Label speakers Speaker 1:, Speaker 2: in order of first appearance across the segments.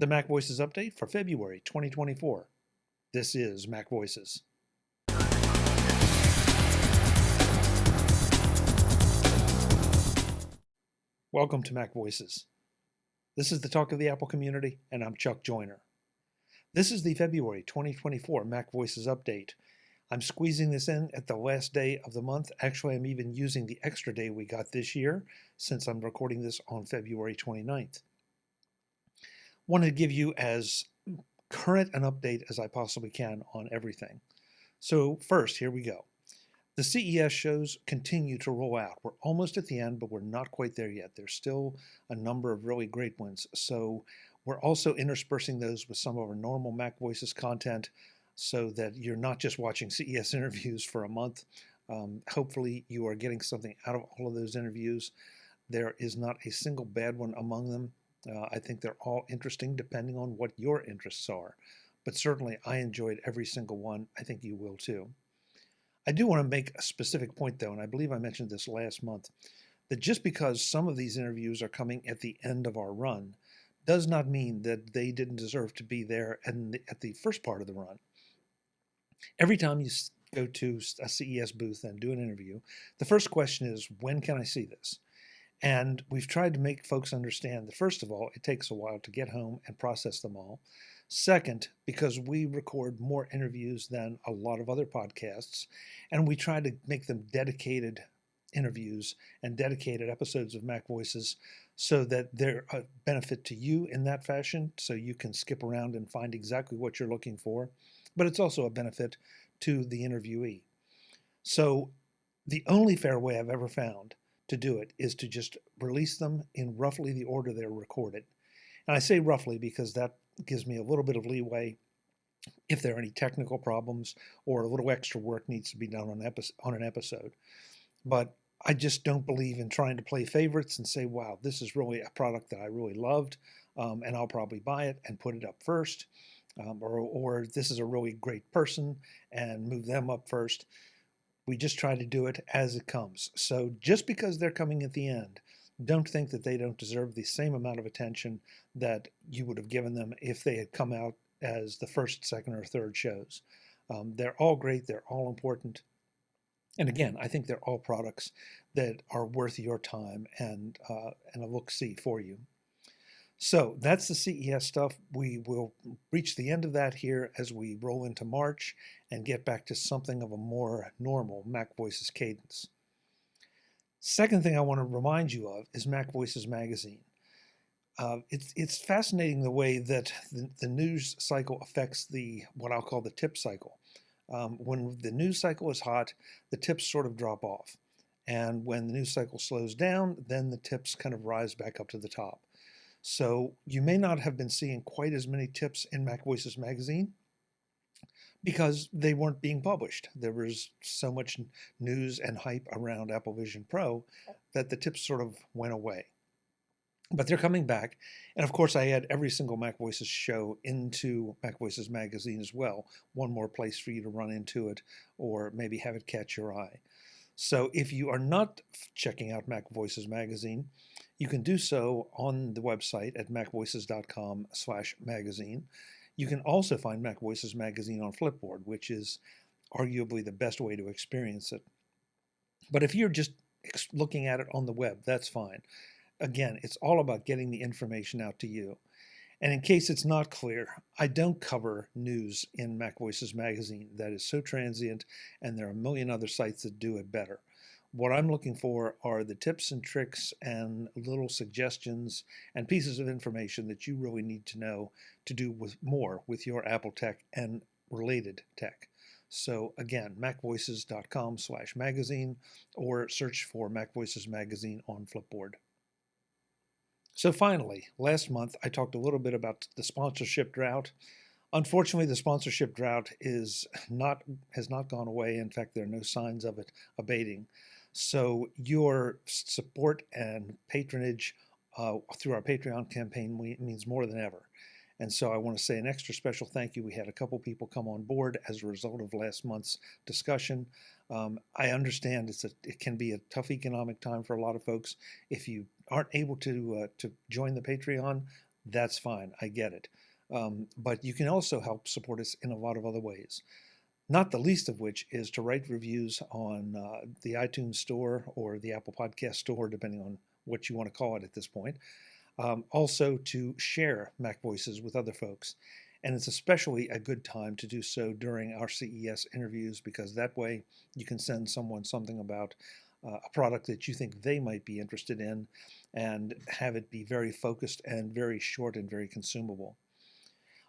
Speaker 1: The Mac Voices update for February 2024. This is Mac Voices. Welcome to Mac Voices. This is the talk of the Apple community, and I'm Chuck Joyner. This is the February 2024 Mac Voices update. I'm squeezing this in at the last day of the month. Actually, I'm even using the extra day we got this year since I'm recording this on February 29th. Wanted to give you as current an update as I possibly can on everything. So first, here we go. The CES shows continue to roll out. We're almost at the end, but we're not quite there yet. There's still a number of really great ones. So we're also interspersing those with some of our normal Mac Voices content so that you're not just watching CES interviews for a month. Hopefully you are getting something out of all of those interviews. There is not a single bad one among them. I think they're all interesting depending on what your interests are. But certainly I enjoyed every single one. I think you will too. I do want to make a specific point though, and I believe I mentioned this last month, that just because some of these interviews are coming at the end of our run does not mean that they didn't deserve to be there at the first part of the run. Every time you go to a CES booth and do an interview, the first question is, when can I see this? And we've tried to make folks understand that, first of all, it takes a while to get home and process them all. Second, because we record more interviews than a lot of other podcasts, and we try to make them dedicated interviews and dedicated episodes of Mac Voices so that they're a benefit to you in that fashion, so you can skip around and find exactly what you're looking for. But it's also a benefit to the interviewee. So the only fair way I've ever found to do it is to just release them in roughly the order they're recorded. And I say roughly because that gives me a little bit of leeway if there are any technical problems or a little extra work needs to be done on an episode. But I just don't believe in trying to play favorites and say, wow, this is really a product that I really loved, and I'll probably buy it and put it up first. Or this is a really great person and move them up first. We just try to do it as it comes. So just because they're coming at the end, don't think that they don't deserve the same amount of attention that you would have given them if they had come out as the first, second, or third shows. They're all great. They're all important. And again, I think they're all products that are worth your time and a look-see for you. So that's the CES stuff. We will reach the end of that here as we roll into March and get back to something of a more normal Mac Voices cadence. Second thing I want to remind you of is Mac Voices Magazine. It's fascinating the way that the news cycle affects what I'll call the tip cycle. When the news cycle is hot, the tips sort of drop off. And when the news cycle slows down, then the tips kind of rise back up to the top. So you may not have been seeing quite as many tips in Mac Voices Magazine because they weren't being published. There was so much news and hype around Apple Vision Pro that the tips sort of went away. But they're coming back. And of course, I add every single Mac Voices show into Mac Voices Magazine as well. One more place for you to run into it or maybe have it catch your eye. So if you are not checking out Mac Voices Magazine, you can do so on the website at macvoices.com/magazine. You can also find Mac Voices Magazine on Flipboard, which is arguably the best way to experience it. But if you're just looking at it on the web, that's fine. Again, it's all about getting the information out to you. And in case it's not clear, I don't cover news in Mac Voices Magazine. That is so transient, and there are a million other sites that do it better. What I'm looking for are the tips and tricks and little suggestions and pieces of information that you really need to know to do more with your Apple tech and related tech. So again, macvoices.com/magazine or search for Mac Voices Magazine on Flipboard. So finally, last month I talked a little bit about the sponsorship drought. Unfortunately, the sponsorship drought has not gone away. In fact, there are no signs of it abating. So your support and patronage through our Patreon campaign means more than ever. And so I want to say an extra special thank you. We had a couple people come on board as a result of last month's discussion. I understand it can be a tough economic time for a lot of folks. If you aren't able to join the Patreon, that's fine. I get it. But you can also help support us in a lot of other ways. Not the least of which is to write reviews on the iTunes Store or the Apple Podcast Store, depending on what you want to call it at this point. Also to share Mac Voices with other folks. And it's especially a good time to do so during our CES interviews, because that way you can send someone something about a product that you think they might be interested in and have it be very focused and very short and very consumable.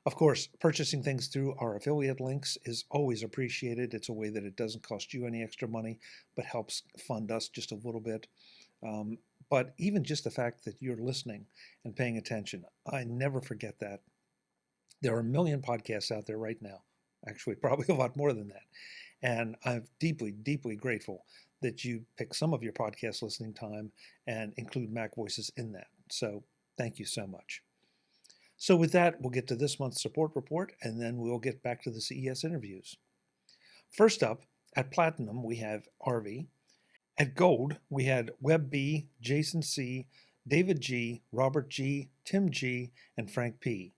Speaker 1: Of course, purchasing things through our affiliate links is always appreciated. It's a way that it doesn't cost you any extra money, but helps fund us just a little bit. But even just the fact that you're listening and paying attention, I never forget that. There are a million podcasts out there right now, actually probably a lot more than that. And I'm deeply, deeply grateful that you pick some of your podcast listening time and include Mac Voices in that. So thank you so much. So with that, we'll get to this month's support report, and then we'll get back to the CES interviews. First up, at Platinum, we have Arvi. At Gold, we had Webb B, Jason C, David G, Robert G, Tim G, and Frank P.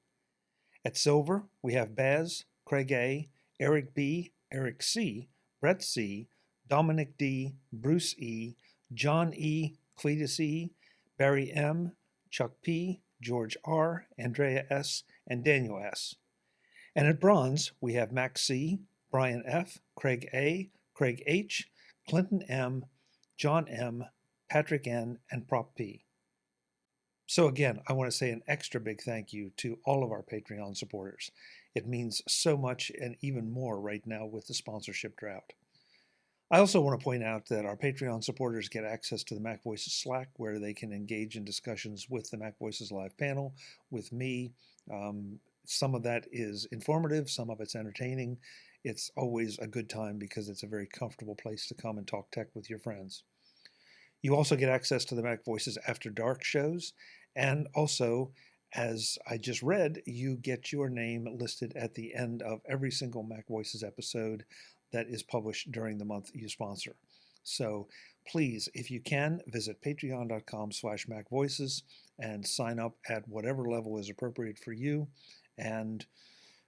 Speaker 1: At Silver, we have Baz, Craig A, Eric B, Eric C, Brett C, Dominic D, Bruce E, John E, Cletus E, Barry M, Chuck P, George R, Andrea S, and Daniel S. And at Bronze, we have Max C, Brian F, Craig A, Craig H, Clinton M, John M, Patrick N, and Prop P. So again, I want to say an extra big thank you to all of our Patreon supporters. It means so much and even more right now with the sponsorship drought. I also want to point out that our Patreon supporters get access to the Mac Voices Slack, where they can engage in discussions with the Mac Voices Live panel, with me. Some of that is informative, some of it's entertaining. It's always a good time because it's a very comfortable place to come and talk tech with your friends. You also get access to the Mac Voices After Dark shows, and also, as I just read, you get your name listed at the end of every single Mac Voices episode that is published during the month you sponsor. So please, if you can, visit patreon.com/MacVoices and sign up at whatever level is appropriate for you and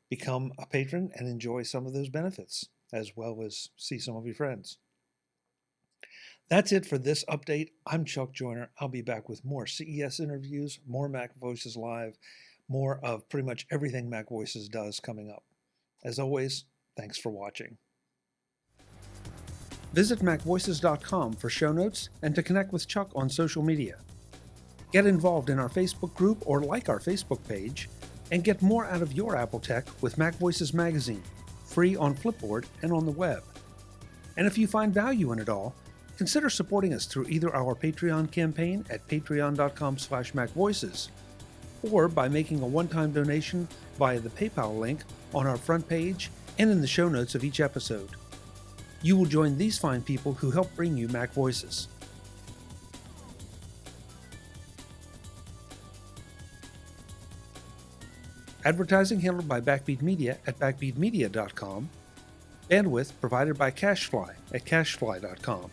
Speaker 1: become a patron and enjoy some of those benefits, as well as see some of your friends. That's it for this update. I'm Chuck Joyner. I'll be back with more CES interviews, more Mac Voices Live, more of pretty much everything Mac Voices does coming up. As always, thanks for watching. Visit MacVoices.com for show notes and to connect with Chuck on social media. Get involved in our Facebook group or like our Facebook page, and get more out of your Apple tech with MacVoices Magazine, free on Flipboard and on the web. And if you find value in it all, consider supporting us through either our Patreon campaign at patreon.com/MacVoices or by making a one-time donation via the PayPal link on our front page and in the show notes of each episode. You will join these fine people who help bring you Mac Voices. Advertising handled by Backbeat Media at backbeatmedia.com. Bandwidth provided by CacheFly at cachefly.com.